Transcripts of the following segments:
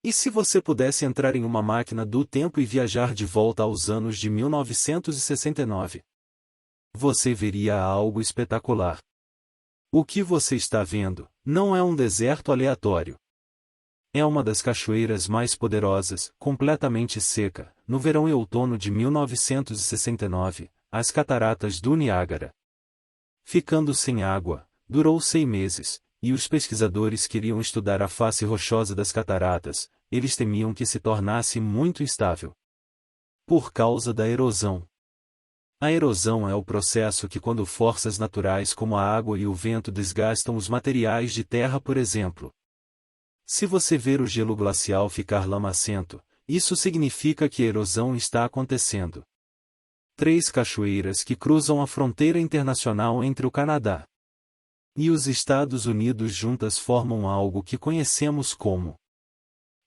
E se você pudesse entrar em uma máquina do tempo e viajar de volta aos anos de 1969? Você veria algo espetacular. O que você está vendo não é um deserto aleatório. É uma das cachoeiras mais poderosas, completamente seca, no verão e outono de 1969, as Cataratas do Niágara. Ficando sem água, durou 6 meses, e os pesquisadores queriam estudar a face rochosa das cataratas, eles temiam que se tornasse muito instável. Por causa da erosão. A erosão é o processo que quando forças naturais como a água e o vento desgastam os materiais de terra, por exemplo. Se você ver o gelo glacial ficar lamacento, isso significa que a erosão está acontecendo. 3 cachoeiras que cruzam a fronteira internacional entre o Canadá e os Estados Unidos juntas formam algo que conhecemos como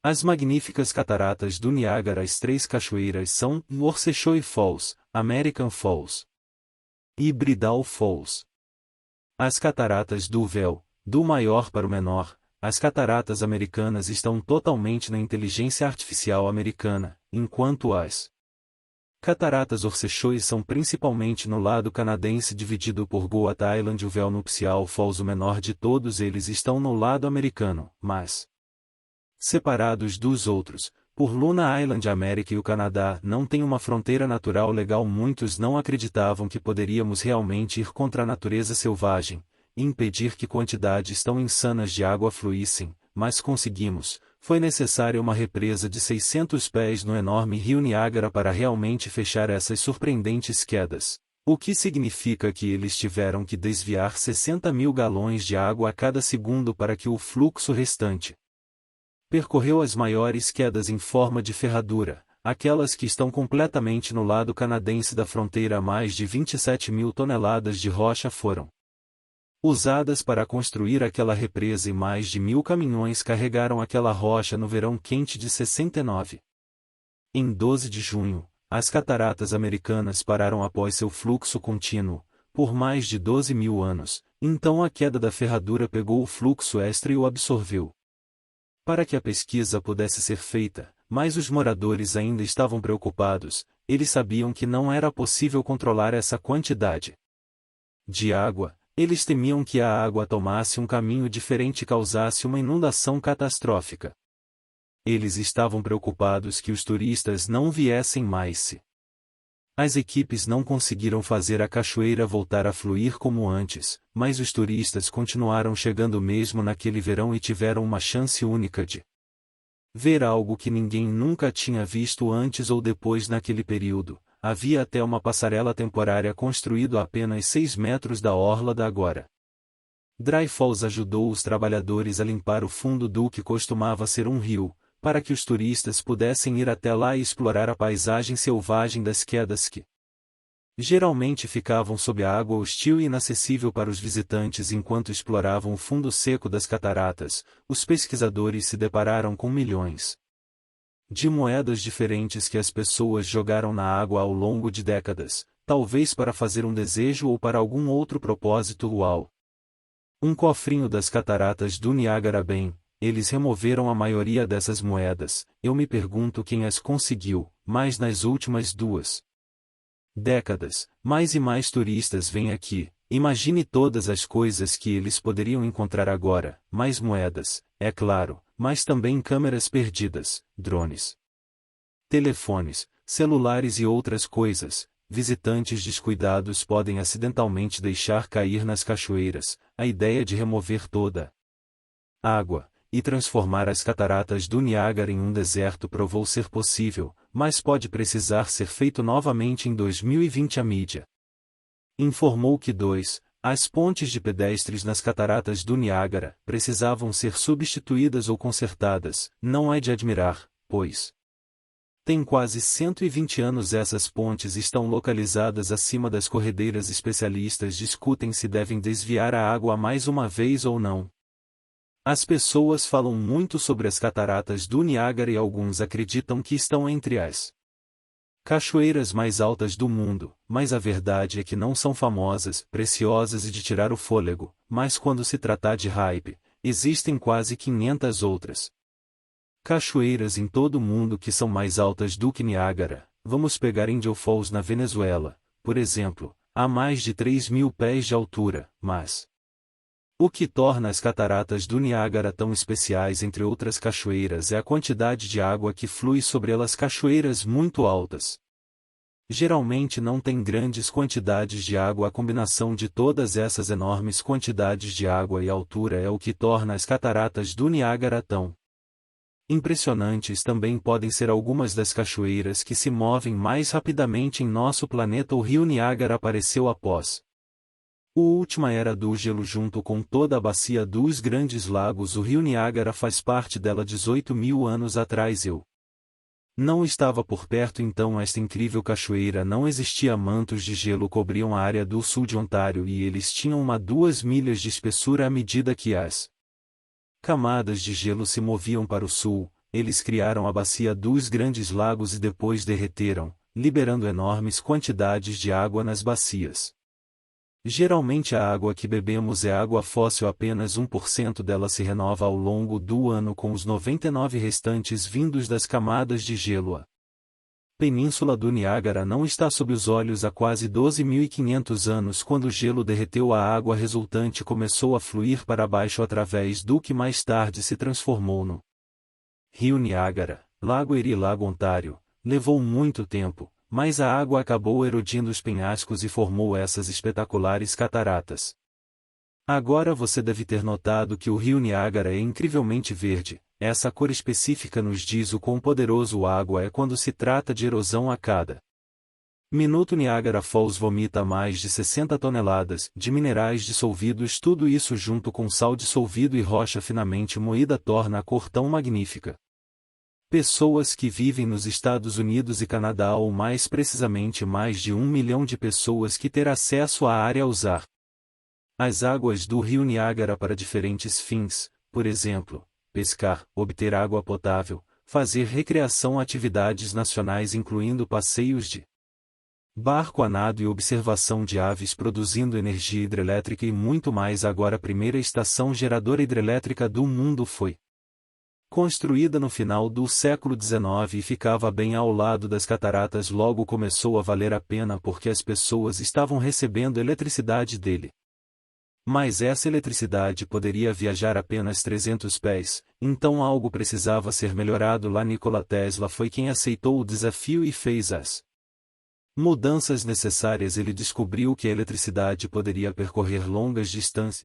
as magníficas cataratas do Niágara. As 3 cachoeiras são Worcestershire Falls, American Falls e Bridal Falls. As cataratas do véu, do maior para o menor, as cataratas americanas estão totalmente na inteligência artificial americana, enquanto as cataratas Worcestershire são principalmente no lado canadense dividido por Goat Island. O véu nupcial Falls, o menor de todos eles, estão no lado americano, mas separados dos outros, por Luna Island. A América e o Canadá não têm uma fronteira natural legal. Muitos não acreditavam que poderíamos realmente ir contra a natureza selvagem, e impedir que quantidades tão insanas de água fluíssem, mas conseguimos. Foi necessária uma represa de 600 pés no enorme rio Niágara para realmente fechar essas surpreendentes quedas, o que significa que eles tiveram que desviar 60 mil galões de água a cada segundo para que o fluxo restante percorreu as maiores quedas em forma de ferradura, aquelas que estão completamente no lado canadense da fronteira. Mais de 27 mil toneladas de rocha foram usadas para construir aquela represa e mais de 1.000 caminhões carregaram aquela rocha no verão quente de 69. Em 12 de junho, as cataratas americanas pararam após seu fluxo contínuo, por mais de 12 mil anos, então a queda da ferradura pegou o fluxo extra e o absorveu. Para que a pesquisa pudesse ser feita, mas os moradores ainda estavam preocupados, eles sabiam que não era possível controlar essa quantidade de água. Eles temiam que a água tomasse um caminho diferente e causasse uma inundação catastrófica. Eles estavam preocupados que os turistas não viessem mais. Se as equipes não conseguiram fazer a cachoeira voltar a fluir como antes, mas os turistas continuaram chegando mesmo naquele verão e tiveram uma chance única de ver algo que ninguém nunca tinha visto antes ou depois naquele período. Havia até uma passarela temporária construída a apenas 6 metros da orla da agora Dry Falls ajudou os trabalhadores a limpar o fundo do que costumava ser um rio, para que os turistas pudessem ir até lá e explorar a paisagem selvagem das quedas que geralmente ficavam sob a água hostil e inacessível para os visitantes. Enquanto exploravam o fundo seco das cataratas, os pesquisadores se depararam com milhões de moedas diferentes que as pessoas jogaram na água ao longo de décadas, talvez para fazer um desejo ou para algum outro propósito. Uau! Um cofrinho das cataratas do Niágara. Bem, eles removeram a maioria dessas moedas. Eu me pergunto quem as conseguiu, mas nas últimas 2 décadas, mais e mais turistas vêm aqui. Imagine todas as coisas que eles poderiam encontrar agora: mais moedas, é claro, mas também câmeras perdidas, drones, telefones, celulares e outras coisas. Visitantes descuidados podem acidentalmente deixar cair nas cachoeiras. A ideia de remover toda a água e transformar as cataratas do Niágara em um deserto provou ser possível, mas pode precisar ser feito novamente em 2020. A mídia informou que as pontes de pedestres nas cataratas do Niágara precisavam ser substituídas ou consertadas. Não é de admirar, pois tem quase 120 anos essas pontes estão localizadas acima das corredeiras. Especialistas discutem se devem desviar a água mais uma vez ou não. As pessoas falam muito sobre as cataratas do Niágara e alguns acreditam que estão entre as cachoeiras mais altas do mundo, mas a verdade é que não são famosas, preciosas e de tirar o fôlego, mas quando se tratar de hype, existem quase 500 outras. Cachoeiras em todo o mundo que são mais altas do que Niágara. Vamos pegar Angel Falls na Venezuela, por exemplo, a mais de 3.000 pés de altura, mas o que torna as cataratas do Niágara tão especiais entre outras cachoeiras é a quantidade de água que flui sobre elas. Cachoeiras muito altas geralmente não têm grandes quantidades de água. A combinação de todas essas enormes quantidades de água e altura é o que torna as cataratas do Niágara tão impressionantes. Também podem ser algumas das cachoeiras que se movem mais rapidamente em nosso planeta. O rio Niágara apareceu após a última era do gelo junto com toda a bacia dos Grandes Lagos. O rio Niágara faz parte dela 18.000 anos atrás. Eu não estava por perto, então esta incrível cachoeira não existia. Mantos de gelo cobriam a área do sul de Ontário e eles tinham 2 milhas de espessura. À medida que as camadas de gelo se moviam para o sul, eles criaram a bacia dos Grandes Lagos e depois derreteram, liberando enormes quantidades de água nas bacias. Geralmente a água que bebemos é água fóssil, apenas 1% dela se renova ao longo do ano, com os 99% restantes vindos das camadas de gelo. A Península do Niágara não está sob os olhos há quase 12.500 anos. Quando o gelo derreteu, a água resultante começou a fluir para baixo através do que mais tarde se transformou no Rio Niágara, Lago Erie e Lago Ontário. Levou muito tempo, mas a água acabou erodindo os penhascos e formou essas espetaculares cataratas. Agora você deve ter notado que o rio Niágara é incrivelmente verde. Essa cor específica nos diz o quão poderoso a água é quando se trata de erosão. A cada minuto Niagara Falls vomita mais de 60 toneladas de minerais dissolvidos. Tudo isso junto com sal dissolvido e rocha finamente moída torna a cor tão magnífica. Pessoas que vivem nos Estados Unidos e Canadá, ou mais precisamente mais de 1 milhão de pessoas que terão acesso à área a usar as águas do rio Niágara para diferentes fins, por exemplo, pescar, obter água potável, fazer recreação, atividades nacionais incluindo passeios de barco a nado e observação de aves, produzindo energia hidrelétrica e muito mais. Agora, a primeira estação geradora hidrelétrica do mundo foi construída no final do século XIX e ficava bem ao lado das cataratas. Logo começou a valer a pena porque as pessoas estavam recebendo eletricidade dele. Mas essa eletricidade poderia viajar apenas 300 pés, então algo precisava ser melhorado lá. Nikola Tesla foi quem aceitou o desafio e fez as mudanças necessárias. Ele descobriu que a eletricidade poderia percorrer longas distâncias.